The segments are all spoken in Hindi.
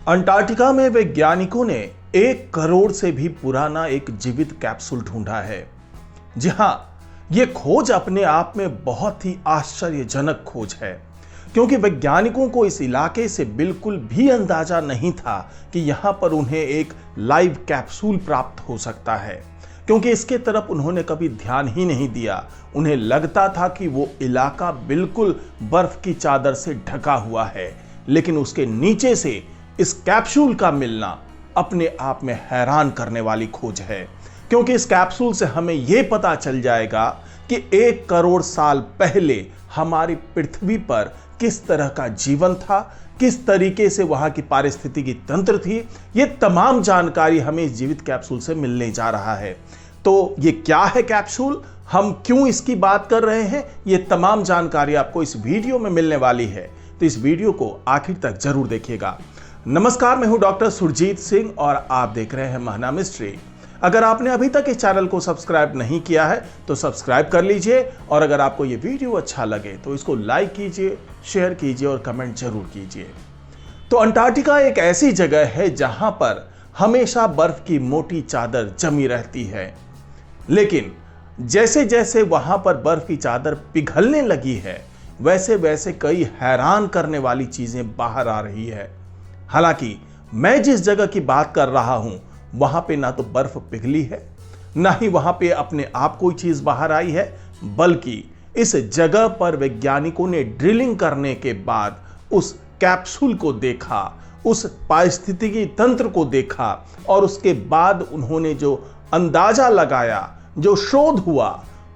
अंटार्कटिका में वैज्ञानिकों ने 1 करोड़ से भी पुराना एक जीवित कैप्सूल ढूंढा है। जी हां, यह खोज अपने आप में बहुत ही आश्चर्यजनक खोज है, क्योंकि वैज्ञानिकों को इस इलाके से बिल्कुल भी अंदाजा नहीं था कि यहां पर उन्हें एक लाइव कैप्सूल प्राप्त हो सकता है, क्योंकि इसके तरफ उन्होंने कभी ध्यान ही नहीं दिया। उन्हें लगता था कि वो इलाका बिल्कुल बर्फ की चादर से ढका हुआ है, लेकिन उसके नीचे से इस कैप्सूल का मिलना अपने आप में हैरान करने वाली खोज है, क्योंकि इस कैप्सूल से हमें यह पता चल जाएगा कि 1 करोड़ साल पहले हमारी पृथ्वी पर किस तरह का जीवन था, किस तरीके से वहां की पारिस्थितिकी तंत्र थी। यह तमाम जानकारी हमें इस जीवित कैप्सूल से मिलने जा रहा है। तो ये क्या है कैप्सूल, हम क्यों इसकी बात कर रहे हैं, ये तमाम जानकारी आपको इस वीडियो में मिलने वाली है, तो इस वीडियो को आखिर तक जरूर देखिएगा। नमस्कार, मैं हूं डॉक्टर सुरजीत सिंह और आप देख रहे हैं महाना मिस्ट्री। अगर आपने अभी तक इस चैनल को सब्सक्राइब नहीं किया है तो सब्सक्राइब कर लीजिए, और अगर आपको ये वीडियो अच्छा लगे तो इसको लाइक कीजिए, शेयर कीजिए और कमेंट जरूर कीजिए। तो अंटार्कटिका एक ऐसी जगह है जहां पर हमेशा बर्फ की मोटी चादर जमी रहती है, लेकिन जैसे जैसे वहां पर बर्फ की चादर पिघलने लगी है, वैसे वैसे कई हैरान करने वाली चीजें बाहर आ रही है। हालांकि मैं जिस जगह की बात कर रहा हूं वहां पे ना तो बर्फ पिघली है, ना ही वहां पे अपने आप कोई चीज बाहर आई है, बल्कि इस जगह पर वैज्ञानिकों ने ड्रिलिंग करने के बाद उस कैप्सूल को देखा, उस पारिस्थितिकी तंत्र को देखा, और उसके बाद उन्होंने जो अंदाजा लगाया, जो शोध हुआ,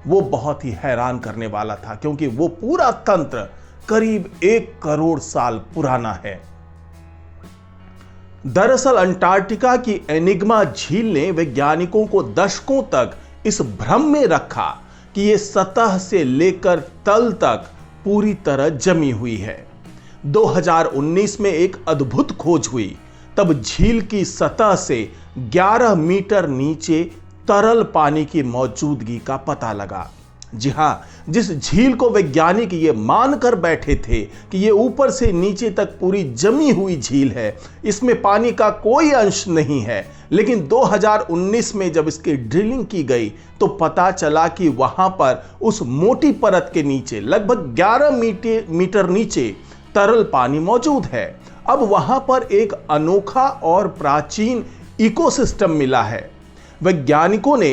वो बहुत ही हैरान करने वाला था, क्योंकि वो पूरा तंत्र करीब 1 करोड़ साल पुराना है। दरअसल अंटार्कटिका की एनिग्मा झील ने वैज्ञानिकों को दशकों तक इस भ्रम में रखा कि यह सतह से लेकर तल तक पूरी तरह जमी हुई है। 2019 में एक अद्भुत खोज हुई। तब झील की सतह से 11 मीटर नीचे तरल पानी की मौजूदगी का पता लगा। जी हां, जिस झील को वैज्ञानिक ये मानकर बैठे थे कि ये ऊपर से नीचे तक पूरी जमी हुई झील है, इसमें पानी का कोई अंश नहीं है, लेकिन 2019 में जब इसकी ड्रिलिंग की गई तो पता चला कि वहां पर उस मोटी परत के नीचे लगभग 11 मीटर नीचे तरल पानी मौजूद है। अब वहां पर एक अनोखा और प्राचीन इकोसिस्टम मिला है। वैज्ञानिकों ने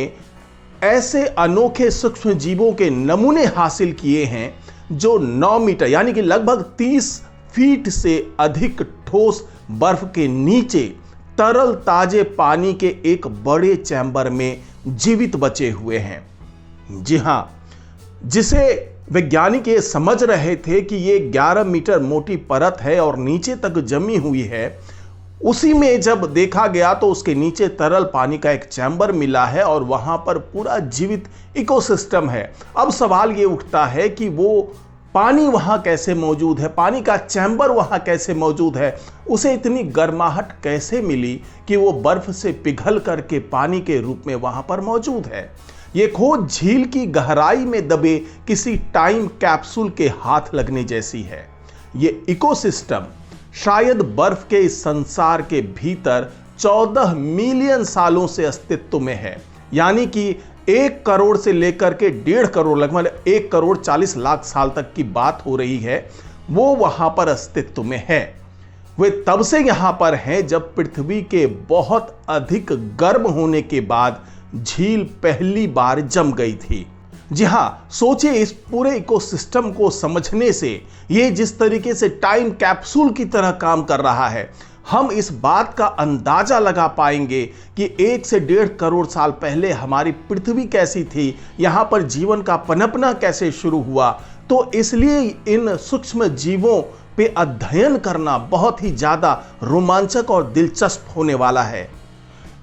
ऐसे अनोखे सूक्ष्म जीवों के नमूने हासिल किए हैं जो 9 मीटर यानी कि लगभग 30 फीट से अधिक ठोस बर्फ के नीचे तरल ताजे पानी के एक बड़े चैम्बर में जीवित बचे हुए हैं। जी हां, जिसे वैज्ञानिक ये समझ रहे थे कि ये 11 मीटर मोटी परत है और नीचे तक जमी हुई है, उसी में जब देखा गया तो उसके नीचे तरल पानी का एक चैम्बर मिला है और वहां पर पूरा जीवित इकोसिस्टम है। अब सवाल ये उठता है कि वो पानी वहां कैसे मौजूद है, पानी का चैम्बर वहां कैसे मौजूद है, उसे इतनी गर्माहट कैसे मिली कि वो बर्फ से पिघल करके पानी के रूप में वहां पर मौजूद है। ये खोज झील की गहराई में दबे किसी टाइम कैप्सूल के हाथ लगने जैसी है। ये इकोसिस्टम शायद बर्फ के इस संसार के भीतर 14 मिलियन सालों से अस्तित्व में है, यानी कि 1 करोड़ से लेकर के 1.5 करोड़, लगभग 1 करोड़ 40 लाख साल तक की बात हो रही है, वो वहां पर अस्तित्व में है। वे तब से यहां पर हैं जब पृथ्वी के बहुत अधिक गर्म होने के बाद झील पहली बार जम गई थी। जी हां, सोचिए इस पूरे इकोसिस्टम को समझने से ये जिस तरीके से टाइम कैप्सूल की तरह काम कर रहा है, हम इस बात का अंदाजा लगा पाएंगे कि 1 से 1.5 करोड़ साल पहले हमारी पृथ्वी कैसी थी, यहां पर जीवन का पनपना कैसे शुरू हुआ। तो इसलिए इन सूक्ष्म जीवों पे अध्ययन करना बहुत ही ज्यादा रोमांचक और दिलचस्प होने वाला है।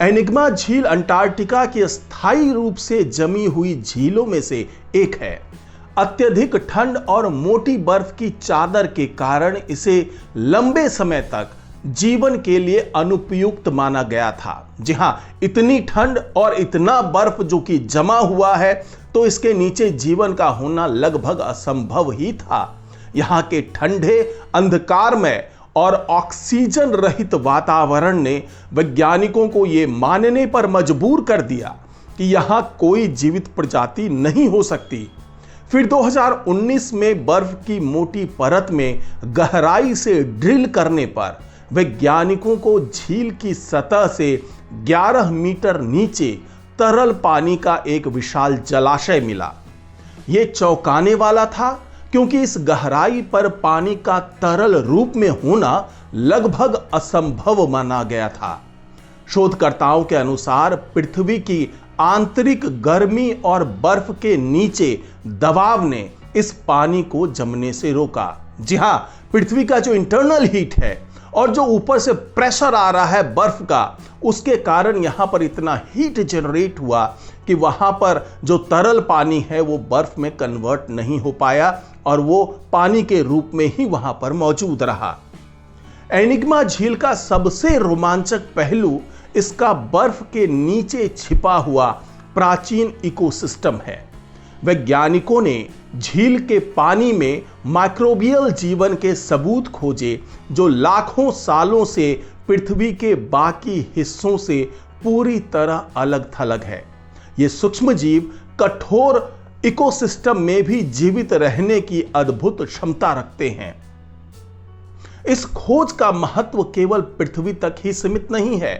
एनिग्मा झील अंटार्कटिका की अस्थायी रूप से जमी हुई झीलों में से एक है। अत्यधिक ठंड और मोटी बर्फ की चादर के कारण इसे लंबे समय तक जीवन के लिए अनुपयुक्त माना गया था। जी हां, इतनी ठंड और इतना बर्फ जो कि जमा हुआ है, तो इसके नीचे जीवन का होना लगभग असंभव ही था। यहां के ठंडे, अंधकारमय और ऑक्सीजन रहित वातावरण ने वैज्ञानिकों को यह मानने पर मजबूर कर दिया कि यहां कोई जीवित प्रजाति नहीं हो सकती। फिर 2019 में बर्फ की मोटी परत में गहराई से ड्रिल करने पर वैज्ञानिकों को झील की सतह से 11 मीटर नीचे तरल पानी का एक विशाल जलाशय मिला। यह चौंकाने वाला था क्योंकि इस गहराई पर पानी का तरल रूप में होना लगभग असंभव माना गया था। शोधकर्ताओं के अनुसार पृथ्वी की आंतरिक गर्मी और बर्फ के नीचे दबाव ने इस पानी को जमने से रोका। जी हां, पृथ्वी का जो इंटरनल हीट है और जो ऊपर से प्रेशर आ रहा है बर्फ का, उसके कारण यहां पर इतना हीट जनरेट हुआ कि वहां पर जो तरल पानी है वो बर्फ में कन्वर्ट नहीं हो पाया और वो पानी के रूप में ही वहां पर मौजूद रहा। एनिग्मा झील का सबसे रोमांचक पहलू इसका बर्फ के नीचे छिपा हुआ प्राचीन इकोसिस्टम है। वैज्ञानिकों ने झील के पानी में माइक्रोबियल जीवन के सबूत खोजे जो लाखों सालों से पृथ्वी के बाकी हिस्सों से पूरी तरह अलग थलग है। ये सूक्ष्म जीव कठोर इकोसिस्टम में भी जीवित रहने की अद्भुत क्षमता रखते हैं। इस खोज का महत्व केवल पृथ्वी तक ही सीमित नहीं है,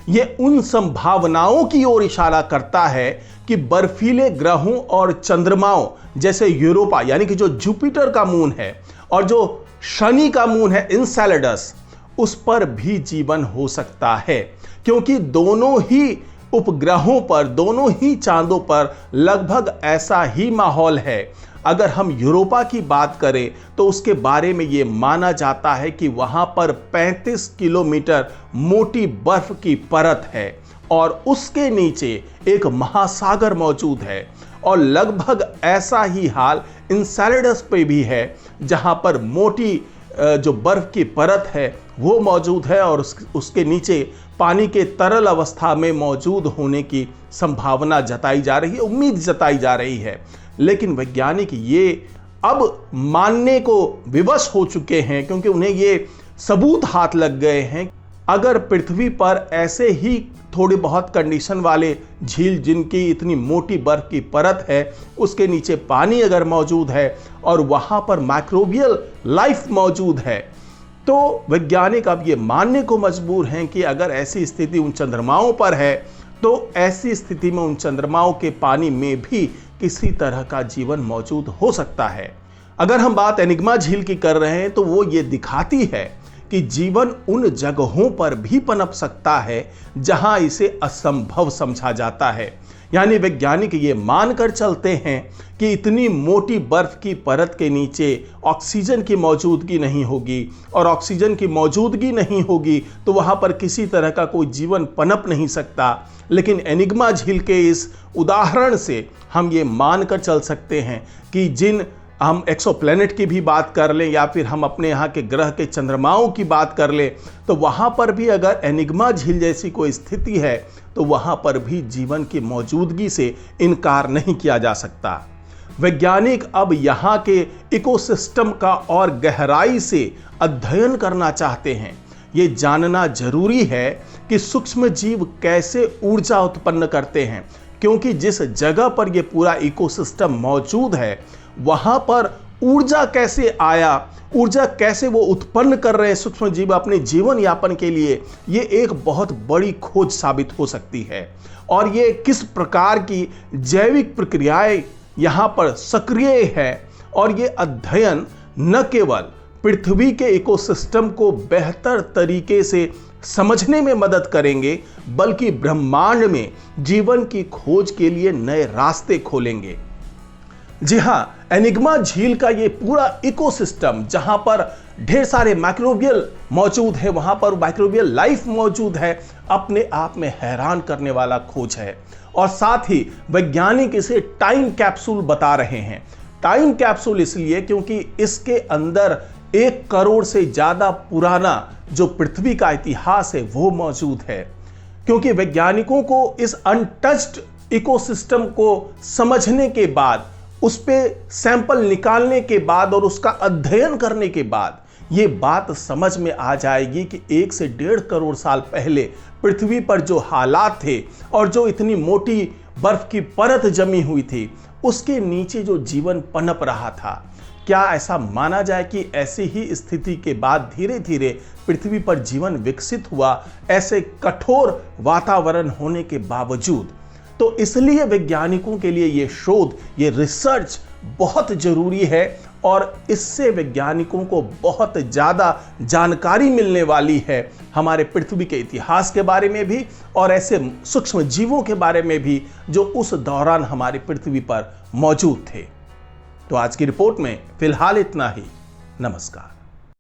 यह उन संभावनाओं की ओर इशारा करता है कि बर्फीले ग्रहों और चंद्रमाओं जैसे यूरोपा यानी कि जो जुपिटर का मून है और जो शनि का मून है इनसेलेडस, उस पर भी जीवन हो सकता है, क्योंकि दोनों ही उपग्रहों पर, दोनों ही चांदों पर लगभग ऐसा ही माहौल है। अगर हम यूरोपा की बात करें तो उसके बारे में यह माना जाता है कि वहां पर 35 किलोमीटर मोटी बर्फ की परत है और उसके नीचे एक महासागर मौजूद है, और लगभग ऐसा ही हाल इनसेलेडस पे भी है जहां पर मोटी जो बर्फ की परत है वो मौजूद है और उसके नीचे पानी के तरल अवस्था में मौजूद होने की संभावना जताई जा रही है, उम्मीद जताई जा रही है। लेकिन वैज्ञानिक ये अब मानने को विवश हो चुके हैं क्योंकि उन्हें ये सबूत हाथ लग गए हैं। अगर पृथ्वी पर ऐसे ही थोड़े बहुत कंडीशन वाले झील जिनकी इतनी मोटी बर्फ की परत है उसके नीचे पानी अगर मौजूद है और वहां पर माइक्रोबियल लाइफ मौजूद है, तो वैज्ञानिक अब ये मानने को मजबूर हैं कि अगर ऐसी स्थिति उन चंद्रमाओं पर है तो ऐसी स्थिति में उन चंद्रमाओं के पानी में भी किसी तरह का जीवन मौजूद हो सकता है। अगर हम बात एनिग्मा झील की कर रहे हैं तो वो ये दिखाती है कि जीवन उन जगहों पर भी पनप सकता है जहां इसे असंभव समझा जाता है। यानी वैज्ञानिक ये मानकर चलते हैं कि इतनी मोटी बर्फ की परत के नीचे ऑक्सीजन की मौजूदगी नहीं होगी, और ऑक्सीजन की मौजूदगी नहीं होगी तो वहां पर किसी तरह का कोई जीवन पनप नहीं सकता। लेकिन एनिग्मा झील के इस उदाहरण से हम ये मानकर चल सकते हैं कि जिन हम एक्सोप्लैनेट की भी बात कर लें या फिर हम अपने यहाँ के ग्रह के चंद्रमाओं की बात कर लें तो वहाँ पर भी अगर एनिग्मा झील जैसी कोई स्थिति है तो वहाँ पर भी जीवन की मौजूदगी से इनकार नहीं किया जा सकता। वैज्ञानिक अब यहाँ के इकोसिस्टम का और गहराई से अध्ययन करना चाहते हैं। ये जानना जरूरी है कि सूक्ष्म जीव कैसे ऊर्जा उत्पन्न करते हैं, क्योंकि जिस जगह पर यह पूरा इकोसिस्टम मौजूद है वहां पर ऊर्जा कैसे आया, ऊर्जा कैसे वो उत्पन्न कर रहे हैं सूक्ष्म जीव अपने जीवन यापन के लिए, ये एक बहुत बड़ी खोज साबित हो सकती है। और ये किस प्रकार की जैविक प्रक्रियाएं यहाँ पर सक्रिय है, और ये अध्ययन न केवल पृथ्वी के इकोसिस्टम को बेहतर तरीके से समझने में मदद करेंगे बल्कि ब्रह्मांड में जीवन की खोज के लिए नए रास्ते खोलेंगे। जी हां, एनिग्मा झील का ये पूरा इकोसिस्टम जहां पर ढेर सारे माइक्रोबियल मौजूद है, वहां पर माइक्रोबियल लाइफ मौजूद है, अपने आप में हैरान करने वाला खोज है। और साथ ही वैज्ञानिक इसे टाइम कैप्सूल बता रहे हैं। टाइम कैप्सूल इसलिए क्योंकि इसके अंदर 1 करोड़ से ज्यादा पुराना जो पृथ्वी का इतिहास है वो मौजूद है। क्योंकि वैज्ञानिकों को इस अनटच्ड इकोसिस्टम को समझने के बाद, उस पे सैंपल निकालने के बाद और उसका अध्ययन करने के बाद ये बात समझ में आ जाएगी कि 1 से 1.5 करोड़ साल पहले पृथ्वी पर जो हालात थे और जो इतनी मोटी बर्फ की परत जमी हुई थी, उसके नीचे जो जीवन पनप रहा था, क्या ऐसा माना जाए कि ऐसी ही स्थिति के बाद धीरे धीरे पृथ्वी पर जीवन विकसित हुआ, ऐसे कठोर वातावरण होने के बावजूद? तो इसलिए वैज्ञानिकों के लिए ये शोध, ये रिसर्च बहुत जरूरी है और इससे वैज्ञानिकों को बहुत ज़्यादा जानकारी मिलने वाली है हमारे पृथ्वी के इतिहास के बारे में भी और ऐसे सूक्ष्म जीवों के बारे में भी जो उस दौरान हमारी पृथ्वी पर मौजूद थे। तो आज की रिपोर्ट में फिलहाल इतना ही। नमस्कार।